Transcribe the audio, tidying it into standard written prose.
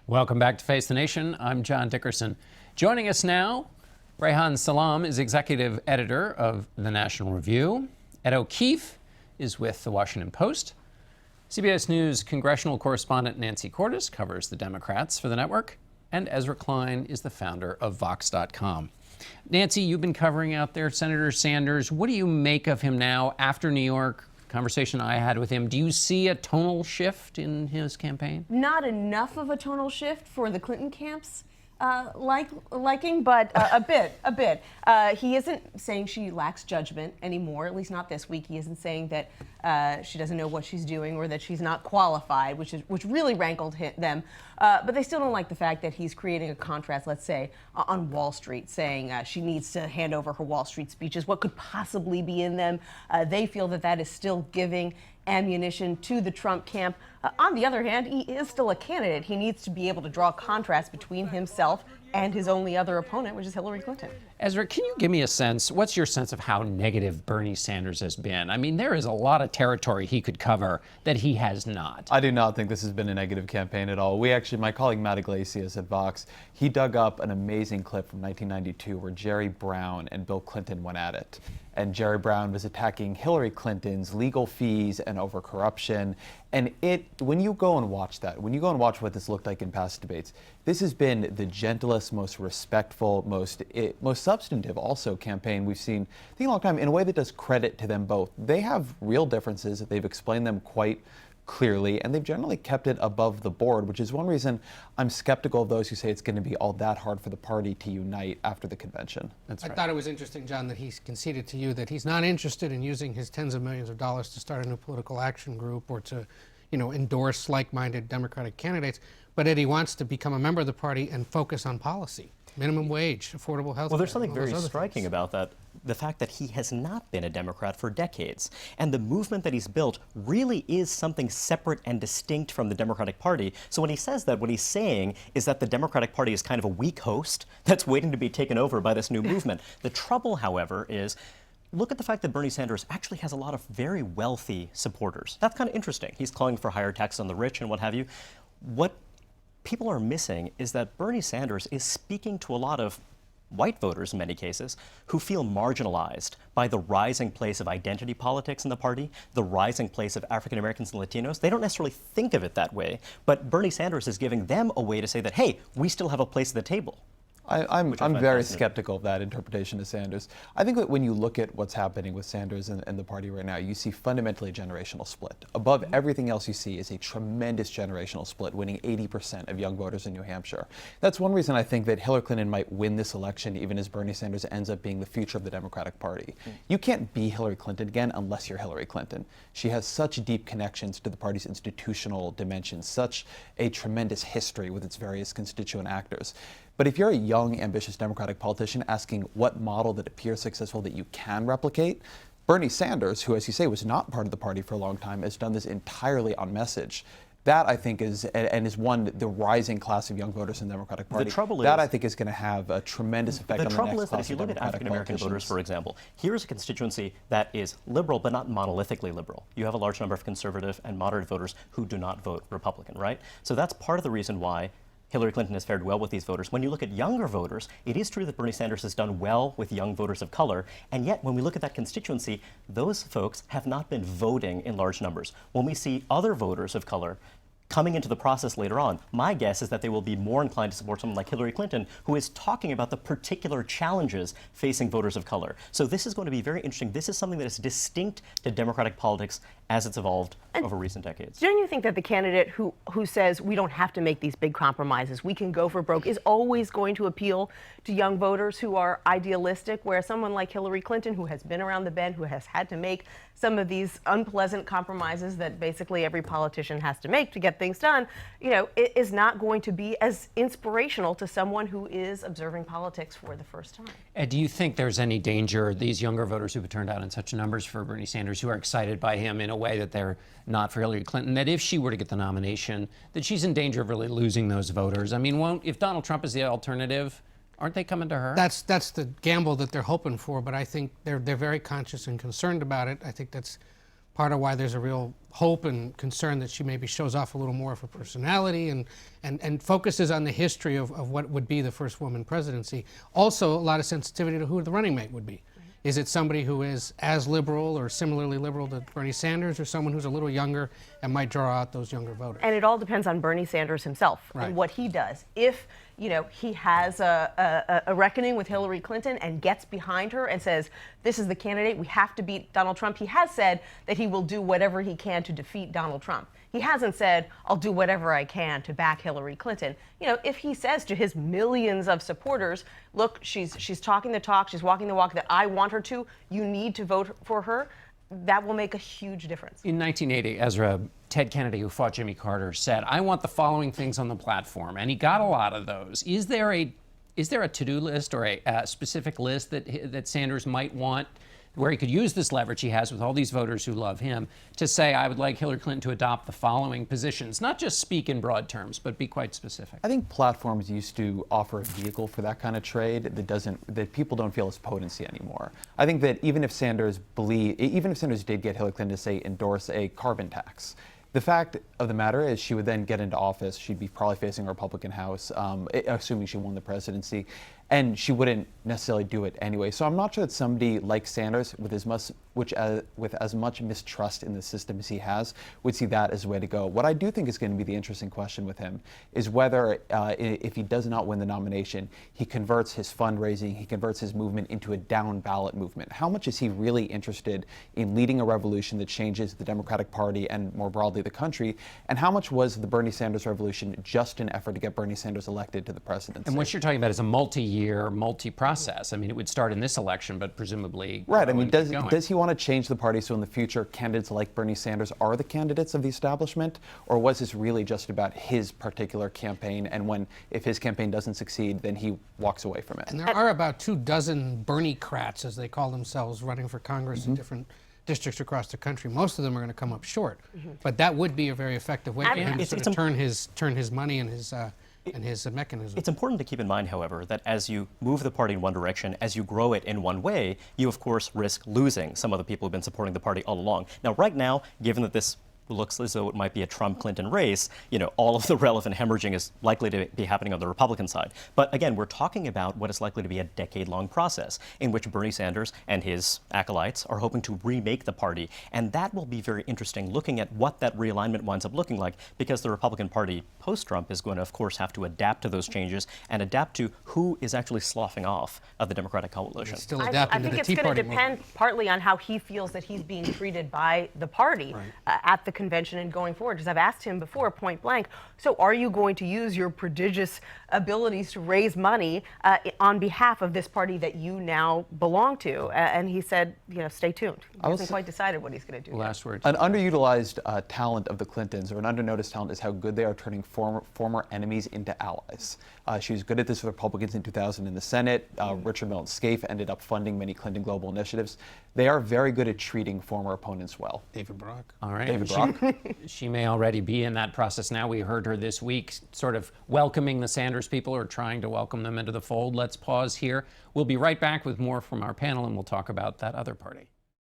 Welcome back to Face the Nation. I'm John Dickerson. Joining us now, Reihan Salam is executive editor of The National Review. Ed O'Keefe is with The Washington Post. CBS News congressional correspondent Nancy Cordes covers the Democrats for the network. And Ezra Klein is the founder of Vox.com. Nancy, you've been covering out there Senator Sanders. What do you make of him now after New York? Conversation I had with him. Do you see a tonal shift in his campaign? Not enough of a tonal shift for the Clinton camp's liking, but a bit. He isn't saying she lacks judgment anymore, at least not this week. He isn't saying that she doesn't know what she's doing or that she's not qualified, which really rankled them. But they still don't like the fact that he's creating a contrast, let's say, on Wall Street, saying she needs to hand over her Wall Street speeches. What could possibly be in them? They feel that that is still giving ammunition to the Trump camp. On the other hand, he is still a candidate. He needs to be able to draw a contrast between himself and his only other opponent, which is Hillary Clinton. Ezra, can you give me a sense? What's your sense of how negative Bernie Sanders has been? I mean, there is a lot of territory he could cover that he has not. I do not think this has been a negative campaign at all. My colleague Matt Iglesias at Vox, he dug up an amazing clip from 1992 where Jerry Brown and Bill Clinton went at it. And Jerry Brown was attacking Hillary Clinton's legal fees and over corruption. And when you go and watch that, when you go and watch what this looked like in past debates, this has been the gentlest, most respectful, most substantive also campaign we've seen I think in a long time, in a way that does credit to them both. They have real differences. They've explained them quite clearly, and they've generally kept it above the board, which is one reason I'm skeptical of those who say it's going to be all that hard for the party to unite after the convention. That's right. I thought it was interesting, John, that he conceded to you that he's not interested in using his tens of millions of dollars to start a new political action group or to, endorse like-minded Democratic candidates, but that he wants to become a member of the party and focus on policy. Minimum wage, affordable health care. Well, there's something very striking about that. The fact that he has not been a Democrat for decades. And the movement that he's built really is something separate and distinct from the Democratic Party. So when he says that, what he's saying is that the Democratic Party is kind of a weak host that's waiting to be taken over by this new movement. The trouble, however, is look at the fact that Bernie Sanders actually has a lot of very wealthy supporters. That's kind of interesting. He's calling for higher taxes on the rich and what have you. What people are missing is that Bernie Sanders is speaking to a lot of white voters in many cases who feel marginalized by the rising place of identity politics in the party, the rising place of African Americans and Latinos. They don't necessarily think of it that way, but Bernie Sanders is giving them a way to say that, hey, we still have a place at the table. I'm very skeptical of that interpretation of Sanders. I think that when you look at what's happening with Sanders and the party right now, you see fundamentally a generational split. Above everything else you see is a tremendous generational split, winning 80% of young voters in New Hampshire. That's one reason I think that Hillary Clinton might win this election, even as Bernie Sanders ends up being the future of the Democratic Party. You can't be Hillary Clinton again unless you're Hillary Clinton. She has such deep connections to the party's institutional dimensions, such a tremendous history with its various constituent actors. But if you're a young, ambitious Democratic politician asking what model that appears successful that you can replicate, Bernie Sanders, who, as you say, was not part of the party for a long time, has done this entirely on message. That, I think, is won the rising class of young voters in the Democratic Party. The trouble that, I think, is going to have a tremendous effect on the next class of Democratic The trouble is that if you look at African-American voters, for example, here's a constituency that is liberal but not monolithically liberal. You have a large number of conservative and moderate voters who do not vote Republican, right? So that's part of the reason why Hillary Clinton has fared well with these voters. When you look at younger voters, it is true that Bernie Sanders has done well with young voters of color, and yet when we look at that constituency, those folks have not been voting in large numbers. When we see other voters of color coming into the process later on, my guess is that they will be more inclined to support someone like Hillary Clinton, who is talking about the particular challenges facing voters of color. So this is going to be very interesting. This is something that is distinct to Democratic politics as it's evolved over recent decades. Don't you think that the candidate who says we don't have to make these big compromises, we can go for broke, is always going to appeal to young voters who are idealistic, whereas someone like Hillary Clinton, who has been around the bend, who has had to make some of these unpleasant compromises that basically every politician has to make to get things done, it is not going to be as inspirational to someone who is observing politics for the first time. Ed, do you think there's any danger, these younger voters who have turned out in such numbers for Bernie Sanders, who are excited by him in a way that they're not for Hillary Clinton, that if she were to get the nomination, that she's in danger of really losing those voters? I mean, if Donald Trump is the alternative, aren't they coming to her? That's the gamble that they're hoping for, but I think they're very conscious and concerned about it. I think that's part of why there's a real hope and concern that she maybe shows off a little more of her personality and focuses on the history of what would be the first woman presidency. Also, a lot of sensitivity to who the running mate would be. Is it somebody who is as liberal or similarly liberal to Bernie Sanders, or someone who's a little younger and might draw out those younger voters? And it all depends on Bernie Sanders himself and what he does. If he has a reckoning with Hillary Clinton and gets behind her and says, this is the candidate, we have to beat Donald Trump. He has said that he will do whatever he can to defeat Donald Trump. He hasn't said, I'll do whatever I can to back Hillary Clinton. If he says to his millions of supporters, look, she's talking the talk, she's walking the walk that I want her to, you need to vote for her, that will make a huge difference. In 1980, Ezra, Ted Kennedy, who fought Jimmy Carter, said, I want the following things on the platform. And he got a lot of those. Is there a to-do list or a specific list that Sanders might want, where he could use this leverage he has with all these voters who love him to say, I would like Hillary Clinton to adopt the following positions, not just speak in broad terms, but be quite specific? I think platforms used to offer a vehicle for that kind of trade that people don't feel as potency anymore. I think that even if Sanders did get Hillary Clinton to, say, endorse a carbon tax, the fact of the matter is she would then get into office. She'd be probably facing a Republican House, assuming she won the presidency, and she wouldn't necessarily do it anyway. So I'm not sure that somebody like Sanders, with as much mistrust in the system as he has, would see that as a way to go. What I do think is going to be the interesting question with him is whether, if he does not win the nomination, he converts his fundraising, he converts his movement into a down ballot movement. How much is he really interested in leading a revolution that changes the Democratic Party and more broadly the country? And how much was the Bernie Sanders revolution just an effort to get Bernie Sanders elected to the presidency? And what you're talking about is a multi-year, multi-process. I mean, it would start in this election, but presumably... Right. I mean, does he want to change the party so in the future candidates like Bernie Sanders are the candidates of the establishment? Or was this really just about his particular campaign, and if his campaign doesn't succeed, then he walks away from it? And there are about 24 Bernie-crats, as they call themselves, running for Congress in different districts across the country. Most of them are going to come up short. But that would be a very effective way for him to sort of turn his money and his mechanism. It's important to keep in mind, however, that as you move the party in one direction, as you grow it in one way, you of course risk losing some of the people who've been supporting the party all along. Now, right now, given that this looks as though it might be a Trump-Clinton race, all of the relevant hemorrhaging is likely to be happening on the Republican side. But again, we're talking about what is likely to be a decade-long process in which Bernie Sanders and his acolytes are hoping to remake the party. And that will be very interesting, looking at what that realignment winds up looking like, because the Republican Party post-Trump is going to, of course, have to adapt to those changes and adapt to who is actually sloughing off of the Democratic coalition. Still I adapting think to the it's Tea going Party to depend partly on how he feels that he's being treated by the party at the convention and going forward. Because I've asked him before, point blank, so are you going to use your prodigious abilities to raise money on behalf of this party that you now belong to? And he said, stay tuned. He hasn't quite decided what he's going to do. Last words. An underutilized talent of the Clintons, or an undernoticed talent, is how good they are turning former enemies into allies. She was good at this with Republicans in 2000 in the Senate. Richard Milton Scaife ended up funding many Clinton global initiatives. They are very good at treating former opponents well. David Brock. All right. David Brock. She may already be in that process now. We heard her this week sort of welcoming the Sanders people, or trying to welcome them into the fold. Let's pause here. We'll be right back with more from our panel, and we'll talk about that other party.